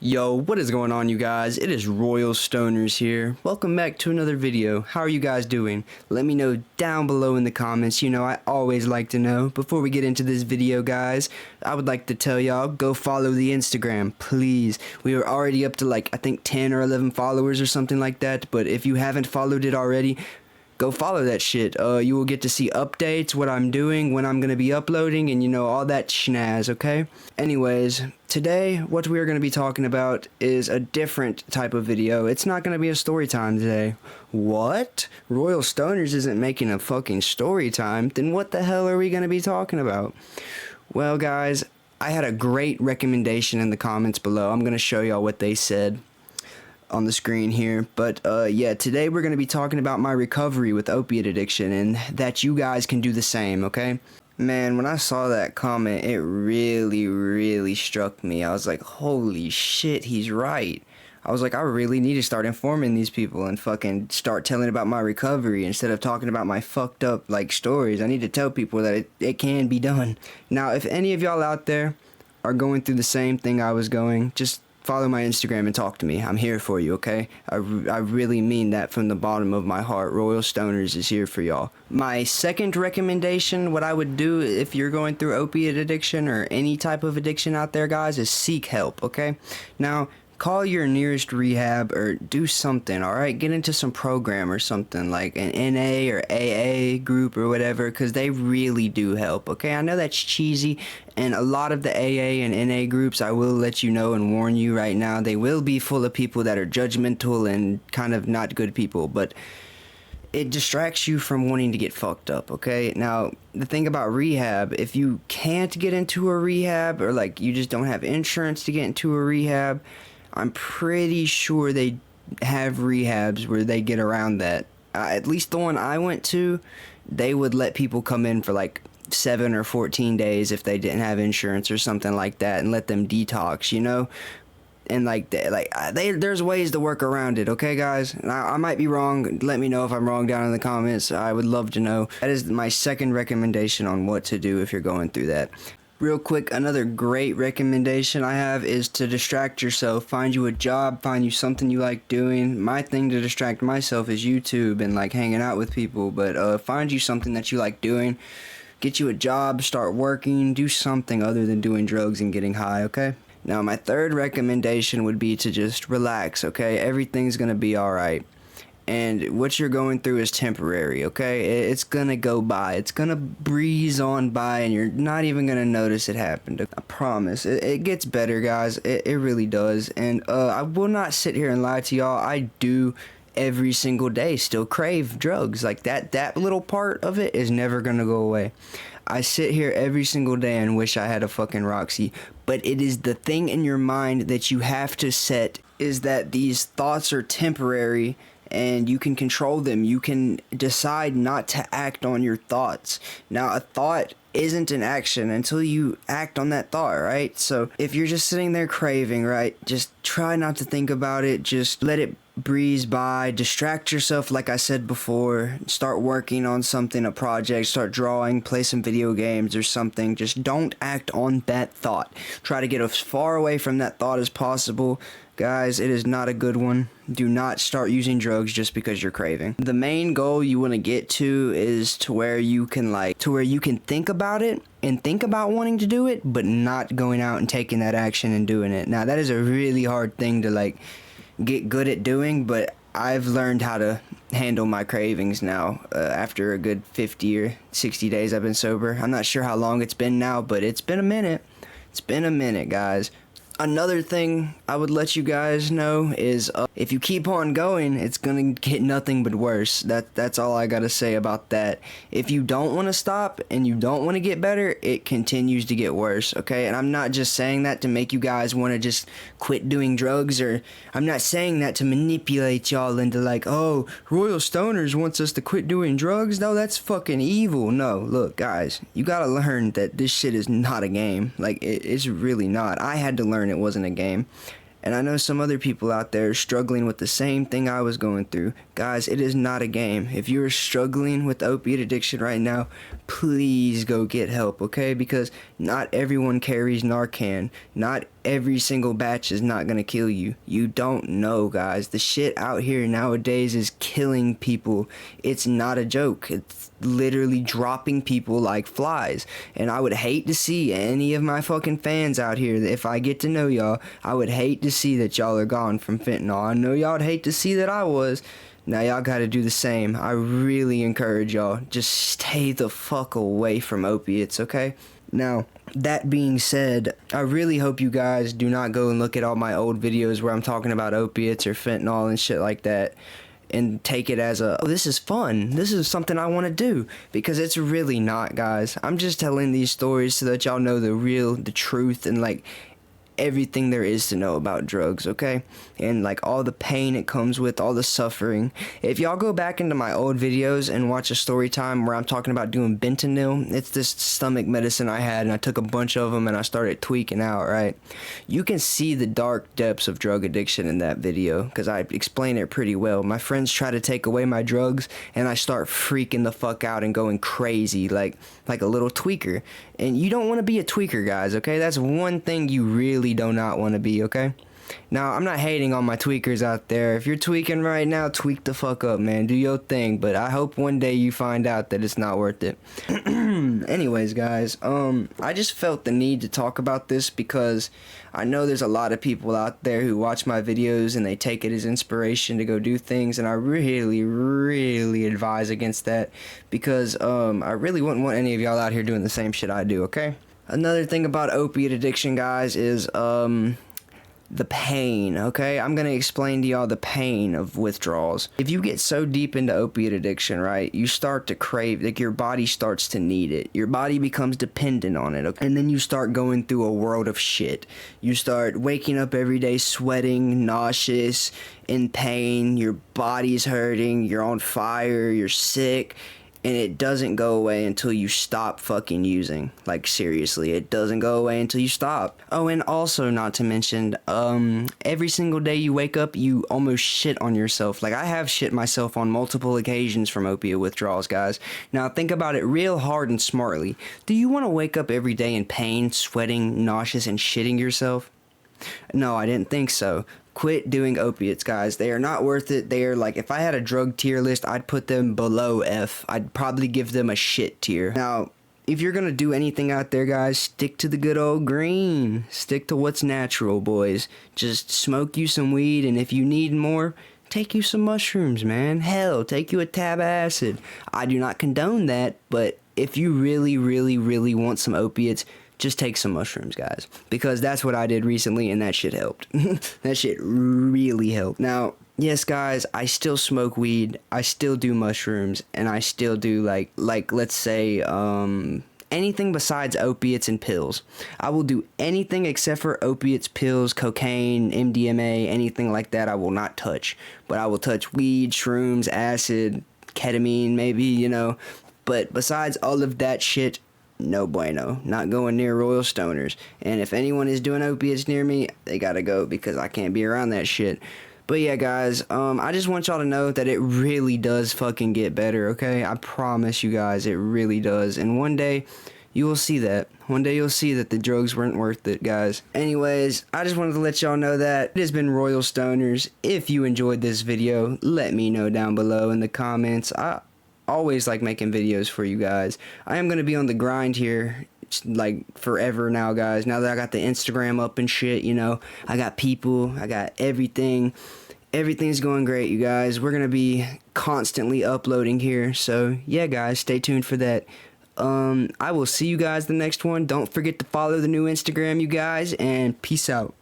Yo, what is going on, you guys? It is Royal Stoners here. Welcome back to another video. How are you guys doing? Let me know down below in the comments. You know, I always like to know. Before we get into this video, guys, I would like to tell y'all, go follow the Instagram, please. We are already up to like, I think 10 or 11 followers or something like that. But if you haven't followed it already, go follow that shit. You will get to see updates, what I'm doing, when I'm going to be uploading, and you know, all that schnaz, okay? Anyways, today, what we are going to be talking about is a different type of video. It's not going to be a story time today. What? Royal Stoners isn't making a fucking story time? Then what the hell are we going to be talking about? Well, guys, I had a great recommendation in the comments below. I'm going to show y'all what they said on the screen here, but yeah, today we're going to be talking about my recovery with opiate addiction and that you guys can do the same, okay? Man, when I saw that comment, it really struck me. I was like, holy shit, he's right. I was like, I really need to start informing these people and fucking start telling about my recovery instead of talking about my fucked up like stories. I need to tell people that it can be done. Now, if any of y'all out there are going through the same thing I was going, just follow my Instagram and talk to me. I'm here for you, okay? I really mean that from the bottom of my heart. Royal Stoners is here for y'all. My second recommendation, what I would do if you're going through opiate addiction or any type of addiction out there, guys, is seek help, okay? Now, call your nearest rehab or do something, alright? Get into some program or something like an NA or AA group or whatever, because they really do help, okay? I know that's cheesy, and a lot of the AA and NA groups, I will let you know and warn you right now, they will be full of people that are judgmental and kind of not good people, but it distracts you from wanting to get fucked up, okay? Now, the thing about rehab, if you can't get into a rehab or like you just don't have insurance to get into a rehab, I'm pretty sure they have rehabs where they get around that. At least the one I went to, they would let people come in for like 7 or 14 days if they didn't have insurance or something like that and let them detox, you know? And there's ways to work around it, okay, guys? I might be wrong. Let me know if I'm wrong down in the comments. I would love to know. That is my second recommendation on what to do if you're going through that. Real quick, another great recommendation I have is to distract yourself. Find you a job, find you something you like doing. My thing to distract myself is YouTube and like hanging out with people, but find you something that you like doing. Get you a job, start working, do something other than doing drugs and getting high, okay? Now, my third recommendation would be to just relax, okay? Everything's gonna be alright. And what you're going through is temporary, okay? It's gonna go by. It's gonna breeze on by and you're not even gonna notice it happened. I promise. It gets better, guys. It really does. And I will not sit here and lie to y'all. I do every single day still crave drugs. Like that little part of it is never gonna go away. I sit here every single day and wish I had a fucking Roxy. But it is the thing in your mind that you have to set is that these thoughts are temporary and you can control them. You can decide not to act on your thoughts. Now, a thought isn't an action until you act on that thought, right? So if you're just sitting there craving, right, just try not to think about it. Just let it breeze by. Distract yourself, like I said before. Start working on something, a project, start drawing, play some video games or something. Just don't act on that thought. Try to get as far away from that thought as possible. Guys, it is not a good one. Do not start using drugs just because you're craving. The main goal you want to get to is to where you can think about it and think about wanting to do it, but not going out and taking that action and doing it. Now, that is a really hard thing to like get good at doing, but I've learned how to handle my cravings now after a good 50 or 60 days I've been sober. I'm not sure how long it's been now, but it's been a minute. It's been a minute, guys. Another thing I would let you guys know is if you keep on going, it's gonna get nothing but worse. That's all I gotta say about that. If you don't want to stop and you don't want to get better, it continues to get worse, okay? And I'm not just saying that to make you guys want to just quit doing drugs, or I'm not saying that to manipulate y'all into like, oh, Royal Stoners wants us to quit doing drugs. No, that's fucking evil. No, look, guys, you gotta learn that this shit is not a game. Like, it's really not. I had to learn it wasn't a game. And I know some other people out there struggling with the same thing I was going through. Guys, it is not a game. If you're struggling with opiate addiction right now, please go get help, okay? Because not everyone carries Narcan. Not every single batch is not gonna kill you. You don't know, guys. The shit out here nowadays is killing people. It's not a joke. It's literally dropping people like flies. And I would hate to see any of my fucking fans out here, if I get to know y'all, I would hate to see that y'all are gone from fentanyl. I know y'all would hate to see that I was. Now y'all gotta do the same. I really encourage y'all, just stay the fuck away from opiates, okay? Now, that being said, I really hope you guys do not go and look at all my old videos where I'm talking about opiates or fentanyl and shit like that and take it as a, oh, this is fun, this is something I want to do, because it's really not, guys. I'm just telling these stories so that y'all know the truth, and like everything there is to know about drugs, okay? And like all the pain it comes with, all the suffering. If y'all go back into my old videos and watch a story time where I'm talking about doing Bentonil, it's this stomach medicine I had, and I took a bunch of them and I started tweaking out, right? You can see the dark depths of drug addiction in that video, because I explain it pretty well. My friends try to take away my drugs and I start freaking the fuck out and going crazy like a little tweaker. And you don't want to be a tweaker, guys, okay? That's one thing you really do not want to be, okay? Now, I'm not hating on my tweakers out there. If you're tweaking right now, tweak the fuck up, man. Do your thing. But I hope one day you find out that it's not worth it. Anyways, guys, I just felt the need to talk about this because I know there's a lot of people out there who watch my videos and they take it as inspiration to go do things, and I really advise against that, because I really wouldn't want any of y'all out here doing the same shit I do, okay? Another thing about opiate addiction, guys, is the pain, okay? I'm gonna explain to y'all the pain of withdrawals. If you get so deep into opiate addiction, right, you start to crave, like your body starts to need it. Your body becomes dependent on it, okay? And then you start going through a world of shit. You start waking up every day sweating, nauseous, in pain, your body's hurting, you're on fire, you're sick. And it doesn't go away until you stop fucking using. Like, seriously, it doesn't go away until you stop. Oh, and also, not to mention, every single day you wake up, you almost shit on yourself. Like, I have shit myself on multiple occasions from opiate withdrawals, guys. Now, think about it real hard and smartly. Do you want to wake up every day in pain, sweating, nauseous, and shitting yourself? No, I didn't think so. Quit doing opiates, guys. They are not worth it. They are like, if I had a drug tier list, I'd put them below F. I'd probably give them a shit tier. Now, if you're gonna do anything out there, guys, stick to the good old green. Stick to what's natural, boys. Just smoke you some weed, and if you need more, take you some mushrooms, man. Hell, take you a tab of acid. I do not condone that, but if you really want some opiates, just take some mushrooms, guys, because that's what I did recently, and that shit helped. That shit really helped. Now, yes, guys, I still smoke weed, I still do mushrooms, and I still do like let's say anything besides opiates and pills. I will do anything except for opiates, pills, cocaine, MDMA, anything like that I will not touch. But I will touch weed, shrooms, acid, ketamine, maybe, you know. But besides all of that shit, no bueno. Not going near Royal Stoners. And if anyone is doing opiates near me, they gotta go, because I can't be around that shit. But yeah, guys, I just want y'all to know that it really does fucking get better, okay? I promise you guys, it really does. And one day, you will see that. One day you'll see that the drugs weren't worth it, guys. Anyways, I just wanted to let y'all know that. It has been Royal Stoners. If you enjoyed this video, let me know down below in the comments. I always like making videos for you guys. I am going to be on the grind here like forever now, guys. Now that I got the Instagram up and shit, you know, I got people, I got everything. Everything's going great, you guys. We're going to be constantly uploading here. So yeah, guys, stay tuned for that. I will see you guys the next one. Don't forget to follow the new Instagram, you guys, and peace out.